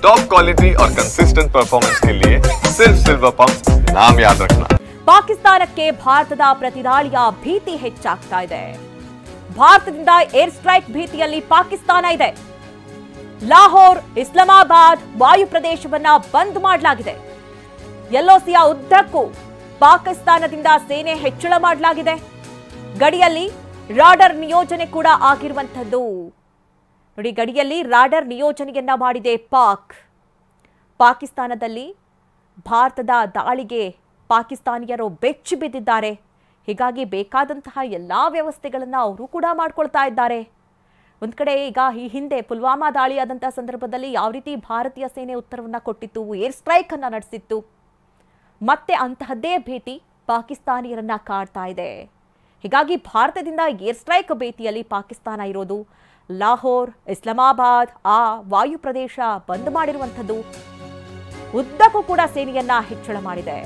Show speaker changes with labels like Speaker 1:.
Speaker 1: Top quality और consistent performance के लिए सिर्फ सिल्वर पंप नाम याद रखना।
Speaker 2: ಪಾಕಿಸ್ತಾನಕ್ಕೆ ಭಾರತದ ಪ್ರತಿದಾಳಿಯ ಭೀತಿ ಹೆಚ್ಚಾಗ್ತಾ ಇದೆ. ಭಾರತದಿಂದ ಏರ್ ಸ್ಟ್ರೈಕ್ ಭೀತಿಯಲ್ಲಿ ಪಾಕಿಸ್ತಾನ ಇದೆ. ಲಾಹೋರ್, ಇಸ್ಲಾಮಾಬಾದ್ ವಾಯು ಪ್ರದೇಶವನ್ನ ಬಂದ್ ಮಾಡಲಾಗಿದೆ. ಎಲ್ಒಸಿಯ ಉದ್ದಕ್ಕೂ ಪಾಕಿಸ್ತಾನದಿಂದ ಸೇನೆ ಹೆಚ್ಚಳ ಮಾಡಲಾಗಿದೆ. ಗಡಿಯಲ್ಲಿ ರಾಡರ್ ನಿಯೋಜನೆ ಕೂಡ ಆಗಿರುವಂತದ್ದು. ನೋಡಿ, ಗಡಿಯಲ್ಲಿ ರಾಡರ್ ನಿಯೋಜನೆಯನ್ನ ಮಾಡಿದೆ ಪಾಕಿಸ್ತಾನದಲ್ಲಿ ಭಾರತದ ದಾಳಿಗೆ ಪಾಕಿಸ್ತಾನಿಯರು ಬೆಚ್ಚಿ ಬಿದ್ದಿದ್ದಾರೆ. ಹೀಗಾಗಿ ಬೇಕಾದಂತಹ ಎಲ್ಲಾ ವ್ಯವಸ್ಥೆಗಳನ್ನು ಅವರು ಕೂಡ ಮಾಡ್ಕೊಳ್ತಾ ಇದ್ದಾರೆ. ಒಂದ್ ಕಡೆ ಈಗ ಈ ಹಿಂದೆ ಪುಲ್ವಾಮಾ ದಾಳಿಯಾದಂತಹ ಸಂದರ್ಭದಲ್ಲಿ ಯಾವ ರೀತಿ ಭಾರತೀಯ ಸೇನೆ ಉತ್ತರವನ್ನ ಕೊಟ್ಟಿತ್ತು, ಏರ್ ಸ್ಟ್ರೈಕ್ ಅನ್ನ ನಡೆಸಿತ್ತು, ಮತ್ತೆ ಅಂತಹದ್ದೇ ಭೀತಿ ಪಾಕಿಸ್ತಾನಿಯರನ್ನ ಕಾಡ್ತಾ ಇದೆ. ಹೀಗಾಗಿ ಭಾರತದಿಂದ ಏರ್ ಸ್ಟ್ರೈಕ್ ಭೀತಿಯಲ್ಲಿ ಪಾಕಿಸ್ತಾನ ಇರೋದು. ಲಾಹೋರ್, ಇಸ್ಲಾಮಾಬಾದ್ ಆ ವಾಯು ಪ್ರದೇಶ ಬಂದ್ ಮಾಡಿರುವಂಥದ್ದು. ಉದ್ದಕ್ಕೂ ಕೂಡ ಸೇನೆಯನ್ನ ಹೆಚ್ಚಳ ಮಾಡಿದೆ.